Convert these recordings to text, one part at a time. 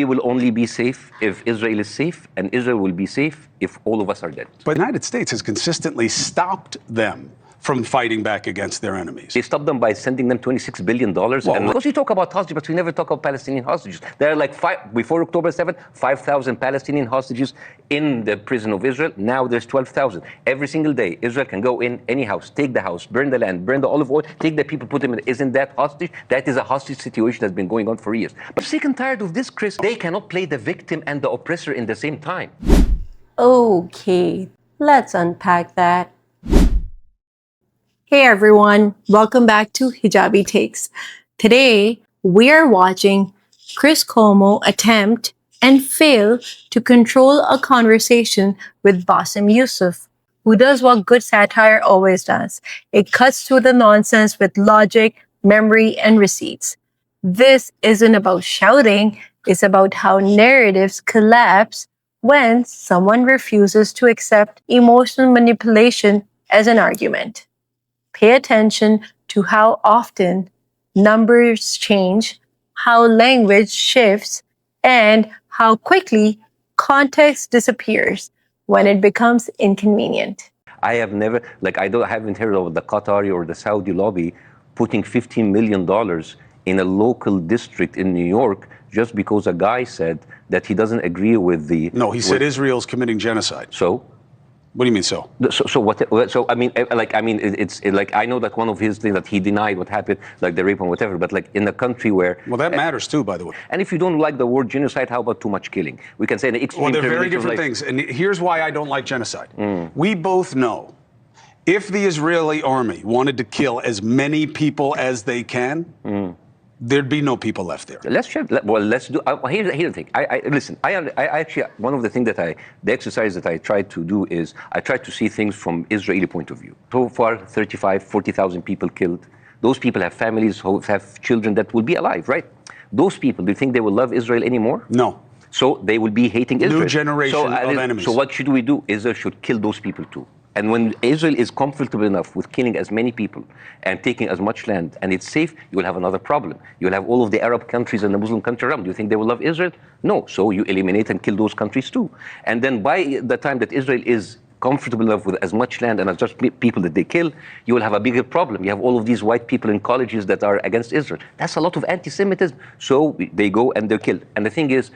We will only be safe if Israel is safe, and Israel will be safe if all of us are dead. But the United States has consistently stopped them from fighting back against their enemies. They stopped them by sending them $26 billion. And because we talk about hostages, but we never talk about Palestinian hostages. There are like before October 7th, 5,000 Palestinian hostages in the prison of Israel. Now there's 12,000. Every single day, Israel can go in any house, take the house, burn the land, burn the olive oil, take the people, put them in. Isn't that hostage? That is a hostage situation that's been going on for years. But I'm sick and tired of this, Chris. They cannot play the victim and the oppressor in the same time. Okay, let's unpack that. Hey everyone, welcome back to Hijabi Takes. Today, we are watching Chris Cuomo attempt and fail to control a conversation with Bassem Youssef, who does what good satire always does. It cuts through the nonsense with logic, memory, and receipts. This isn't about shouting, it's about how narratives collapse when someone refuses to accept emotional manipulation as an argument. Pay attention to how often numbers change, how language shifts, and how quickly context disappears when it becomes inconvenient. I have never, I haven't heard of the Qatari or the Saudi lobby putting $15 million in a local district in New York just because a guy said that he doesn't agree with the... No, he said Israel's committing genocide. So? What do you mean so? So what? So I mean, it's like I know that one of his things that he denied what happened, like the rape and whatever. But like in a country where that matters too, by the way. And if you don't like the word genocide, how about too much killing? We can say the extreme. Well, they're very different things. And here's why I don't like genocide. We both know if the Israeli army wanted to kill as many people as they can. There'd be no people left there. Let's do. Here's the thing. Listen. I actually one of the things the exercise that I try to do is I try to see things from Israeli point of view. So far, 40,000 people killed. Those people have families who have children that will be alive, right? Those people, do you think they will love Israel anymore? No. So they will be hating Israel. New generation of enemies. So what should we do? Israel should kill those people too. And when Israel is comfortable enough with killing as many people and taking as much land and it's safe, you will have another problem. You'll have all of the Arab countries and the Muslim countries around. Do you think they will love Israel? No. So you eliminate and kill those countries too. And then by the time that Israel is comfortable enough with as much land and as just people that they kill, you will have a bigger problem. You have all of these white people in colleges that are against Israel. That's a lot of antisemitism. So they go and they're killed. And the thing is,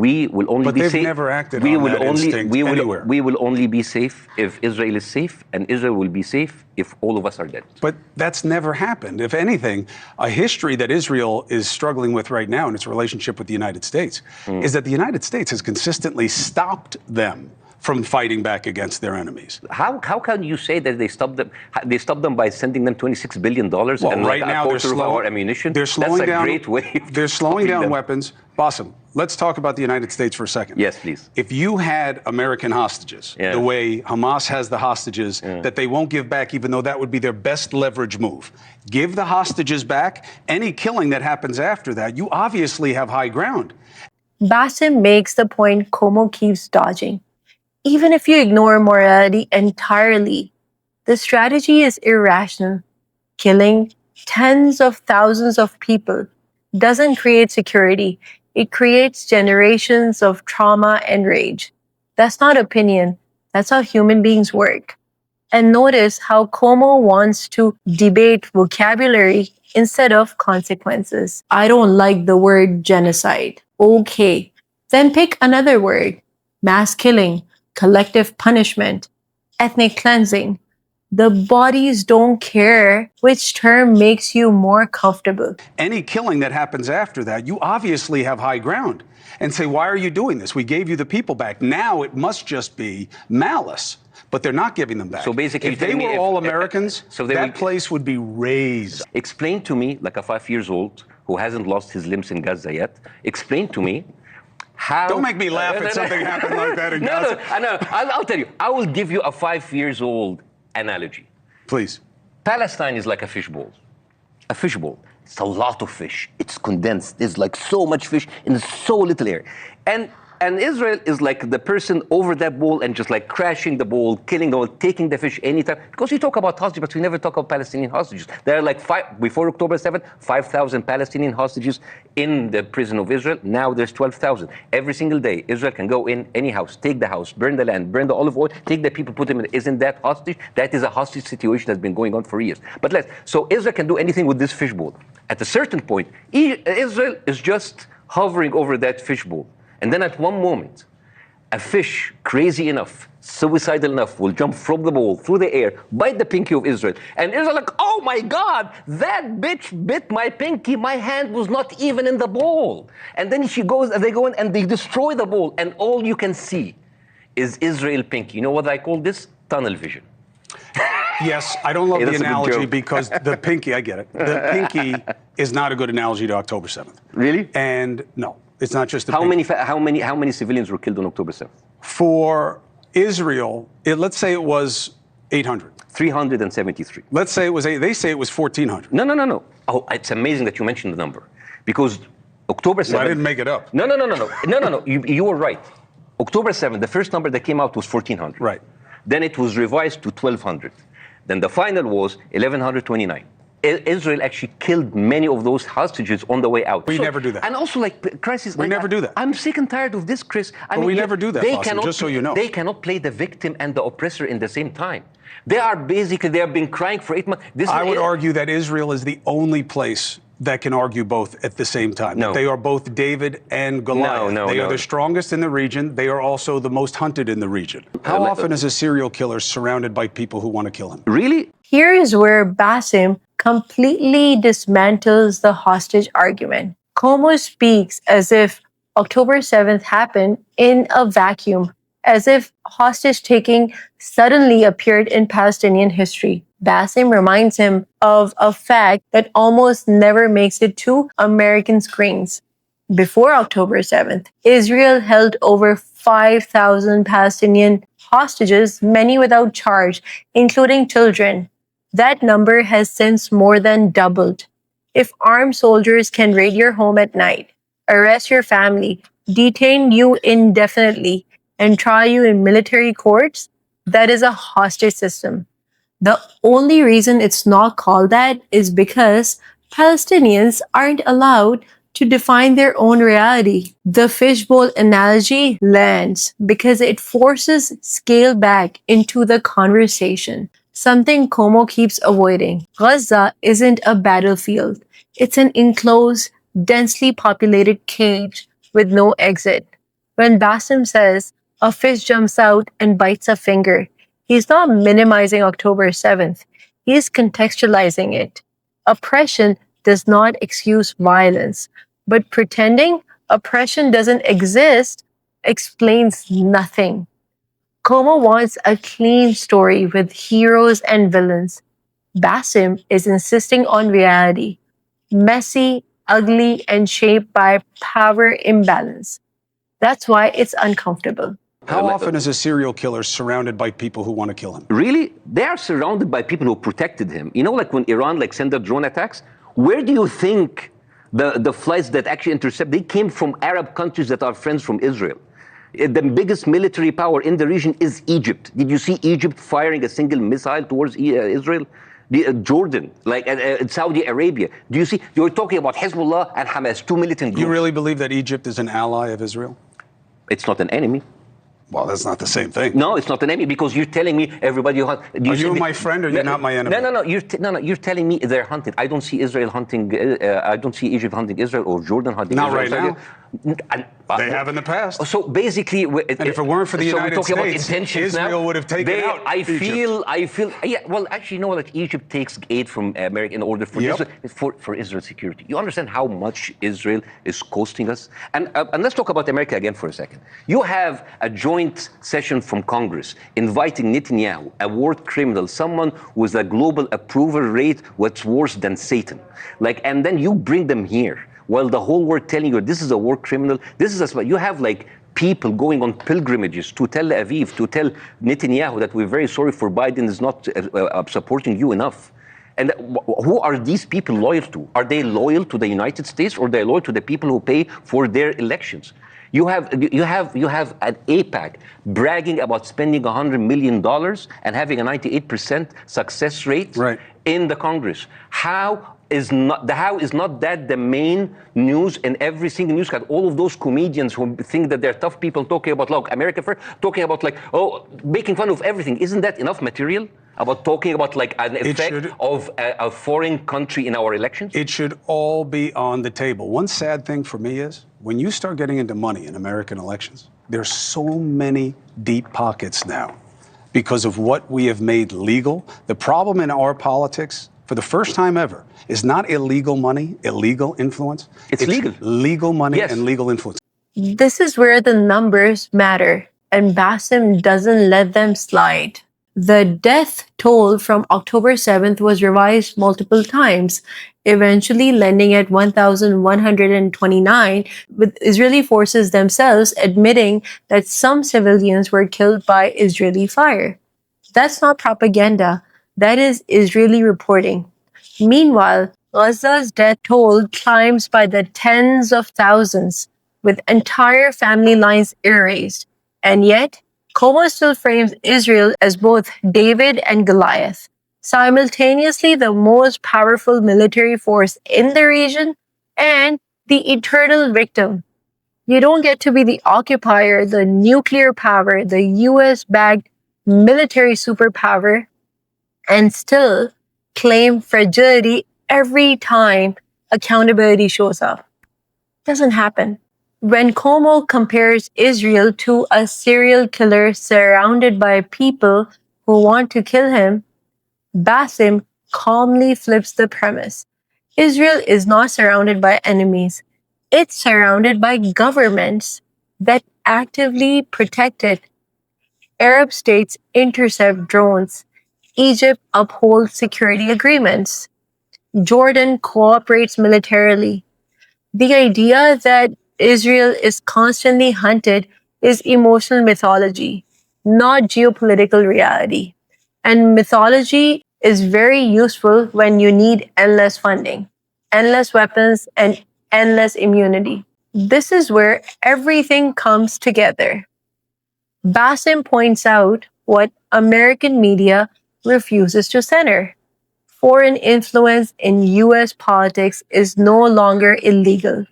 we will only but be safe. But they've never acted on that instinct anywhere. We will only be safe if Israel is safe, and Israel will be safe if all of us are dead. But that's never happened. If anything, a history that Israel is struggling with right now in its relationship with the United States is that the United States has consistently stopped them from fighting back against their enemies. How can you say that they stopped them? They stopped them by sending them $26 billion and right now a quarter of our ammunition. They're slowing That's a down. Great way. They're slowing down weapons. Bassem, let's talk about the United States for a second. Yes, please. If you had American hostages, the way Hamas has the hostages, that they won't give back, even though that would be their best leverage move. Give the hostages back. Any killing that happens after that, you obviously have high ground. Bassem makes the point Cuomo keeps dodging. Even if you ignore morality entirely, the strategy is irrational. Killing tens of thousands of people doesn't create security. It creates generations of trauma and rage. That's not opinion. That's how human beings work. And notice how Cuomo wants to debate vocabulary instead of consequences. I don't like the word genocide. Okay, then pick another word. Mass killing, collective punishment, ethnic cleansing. The bodies don't care which term makes you more comfortable. Any killing that happens after that, you obviously have high ground. And say, why are you doing this? We gave you the people back. Now it must just be malice. But they're not giving them back. So basically, if they were all Americans, that place would be razed. Explain to me, like a 5-year-old who hasn't lost his limbs in Gaza yet, explain to me how... Don't make me laugh at something happened like that in Gaza. No, I'll tell you. I will give you a 5-year-old analogy. Please. Palestine is like a fishbowl. A fishbowl. It's a lot of fish. It's condensed. There's like so much fish in so little area. And And Israel is like the person over that bowl and just like crashing the bowl, killing the bowl, taking the fish anytime. Because we talk about hostages, but we never talk about Palestinian hostages. There are like before October 7th, 5,000 Palestinian hostages in the prison of Israel. Now there's 12,000. Every single day, Israel can go in any house, take the house, burn the land, burn the olive oil, take the people, put them in. Isn't that hostage? That is a hostage situation that's been going on for years. But so Israel can do anything with this fishbowl. At a certain point, Israel is just hovering over that fishbowl. And then at one moment, a fish crazy enough, suicidal enough, will jump from the bowl through the air, bite the pinky of Israel. And Israel like, oh my God, that bitch bit my pinky. My hand was not even in the bowl. And then they go in and they destroy the bowl. And all you can see is Israel pinky. You know what I call this? Tunnel vision. Yes, I don't love the analogy because the pinky, I get it. The pinky is not a good analogy to October 7th. Really? And no. It's not just the how many civilians were killed on October 7th? For Israel, let's say it was 800. 373. Let's say it was they say it was 1,400. No. Oh, it's amazing that you mentioned the number because October 7th. Well, I didn't make it up. No. You were right. October 7th, the first number that came out was 1,400. Right. Then it was revised to 1,200. Then the final was 1,129. Israel actually killed many of those hostages on the way out. We never do that. And also, like, crisis. We never do that. I'm sick and tired of this, Chris. But we never do that, Bassem, just so you know. They cannot play the victim and the oppressor in the same time. They have been crying for 8 months. I would argue that Israel is the only place that can argue both at the same time. No. They are both David and Goliath. No. They are the strongest in the region. They are also the most hunted in the region. How often is a serial killer surrounded by people who want to kill him? Really? Here is where Bassem completely dismantles the hostage argument. Cuomo speaks as if October 7th happened in a vacuum, as if hostage-taking suddenly appeared in Palestinian history. Bassem reminds him of a fact that almost never makes it to American screens. Before October 7th, Israel held over 5,000 Palestinian hostages, many without charge, including children. That number has since more than doubled. If armed soldiers can raid your home at night, arrest your family, detain you indefinitely, and try you in military courts, that is a hostage system. The only reason it's not called that is because Palestinians aren't allowed to define their own reality. The fishbowl analogy lands because it forces scale back into the conversation, something Cuomo keeps avoiding. Gaza isn't a battlefield. It's an enclosed, densely populated cage with no exit. When Bassem says a fish jumps out and bites a finger, he's not minimizing October 7th. He's contextualizing it. Oppression does not excuse violence, but pretending oppression doesn't exist explains nothing. Cuomo wants a clean story with heroes and villains. Bassem is insisting on reality, messy, ugly, and shaped by power imbalance. That's why it's uncomfortable. How often is a serial killer surrounded by people who want to kill him? Really? They are surrounded by people who protected him. You know, like when Iran sent the drone attacks? Where do you think the flights that actually intercept, they came from Arab countries that are friends from Israel? The biggest military power in the region is Egypt. Did you see Egypt firing a single missile towards Israel? Jordan, Saudi Arabia. Do you see? You're talking about Hezbollah and Hamas, two militant groups. You really believe that Egypt is an ally of Israel? It's not an enemy. Well, that's not the same thing. No, it's not an enemy because you're telling me everybody hunt. Are you my friend or you're not my enemy? No. You're telling me they're hunting. I don't see Israel hunting. I don't see Egypt hunting Israel or Jordan hunting not Israel. Not right now. They have in the past. So basically, and if it weren't for the United States, Israel now, would have taken out Egypt. I feel. Yeah. Well, actually, you know that Egypt takes aid from America in order for Israel, for Israel's security. You understand how much Israel is costing us? And let's talk about America again for a second. You have a joint session from Congress inviting Netanyahu, a war criminal, someone with a global approval rate what's worse than Satan. And then you bring them here. While the whole world telling you this is a war criminal, this is you have people going on pilgrimages to Tel Aviv to tell Netanyahu that we're very sorry for Biden is not supporting you enough. And who are these people loyal to? Are they loyal to the United States or are they loyal to the people who pay for their elections? You have an APAC bragging about spending $100 million and having a 98% success rate in the Congress. How is not that the main news in every single newscast? All of those comedians who think that they're tough people talking about, look, America first, talking about like, oh, making fun of everything. Isn't that enough material about talking about like an effect of a foreign country in our elections? It should all be on the table. One sad thing for me is when you start getting into money in American elections, there's so many deep pockets now because of what we have made legal. The problem in our politics, for the first time ever, is not illegal money, illegal influence. It's legal. Legal money and legal influence. This is where the numbers matter, and Bassem doesn't let them slide. The death toll from October 7th was revised multiple times, eventually landing at 1,129, with Israeli forces themselves admitting that some civilians were killed by Israeli fire. That's not propaganda. That is Israeli reporting. Meanwhile, Gaza's death toll climbs by the tens of thousands, with entire family lines erased. And yet, Cuomo still frames Israel as both David and Goliath, simultaneously the most powerful military force in the region and the eternal victim. You don't get to be the occupier, the nuclear power, the US-backed military superpower, and still claim fragility every time accountability shows up. Doesn't happen. When Cuomo compares Israel to a serial killer surrounded by people who want to kill him, Bassem calmly flips the premise. Israel is not surrounded by enemies. It's surrounded by governments that actively protect it. Arab states intercept drones. Egypt upholds security agreements. Jordan cooperates militarily. The idea that Israel is constantly hunted is emotional mythology, not geopolitical reality. And mythology is very useful when you need endless funding, endless weapons, and endless immunity. This is where everything comes together. Bassem points out what American media refuses to center. Foreign influence in US politics is no longer illegal.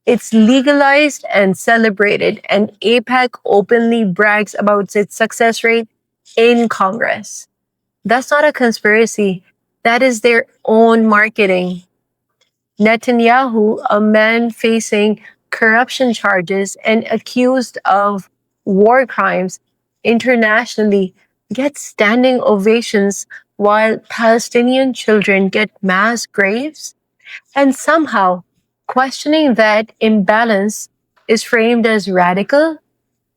It's legalized and celebrated, and AIPAC openly brags about its success rate in Congress. That's not a conspiracy. That is their own marketing. Netanyahu, a man facing corruption charges and accused of war crimes internationally, gets standing ovations while Palestinian children get mass graves? And somehow, questioning that imbalance is framed as radical.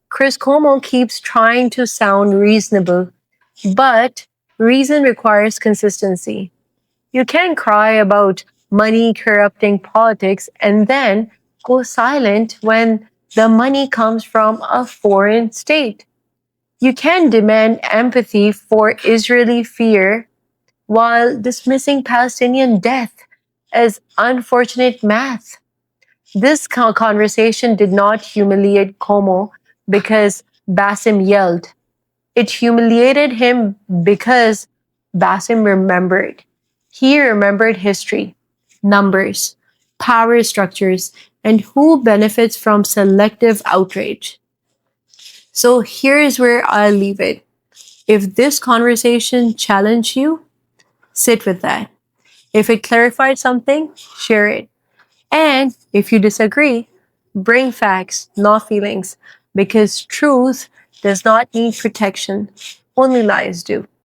Chris Cuomo keeps trying to sound reasonable, but reason requires consistency. You can't cry about money corrupting politics and then go silent when the money comes from a foreign state. You can't demand empathy for Israeli fear while dismissing Palestinian death as unfortunate math. This conversation did not humiliate Cuomo because Bassem yelled. It humiliated him because Bassem remembered. He remembered history, numbers, power structures, and who benefits from selective outrage. So here's where I'll leave it. If this conversation challenged you, sit with that. If it clarified something, share it. And if you disagree, bring facts, not feelings, because truth does not need protection. Only lies do.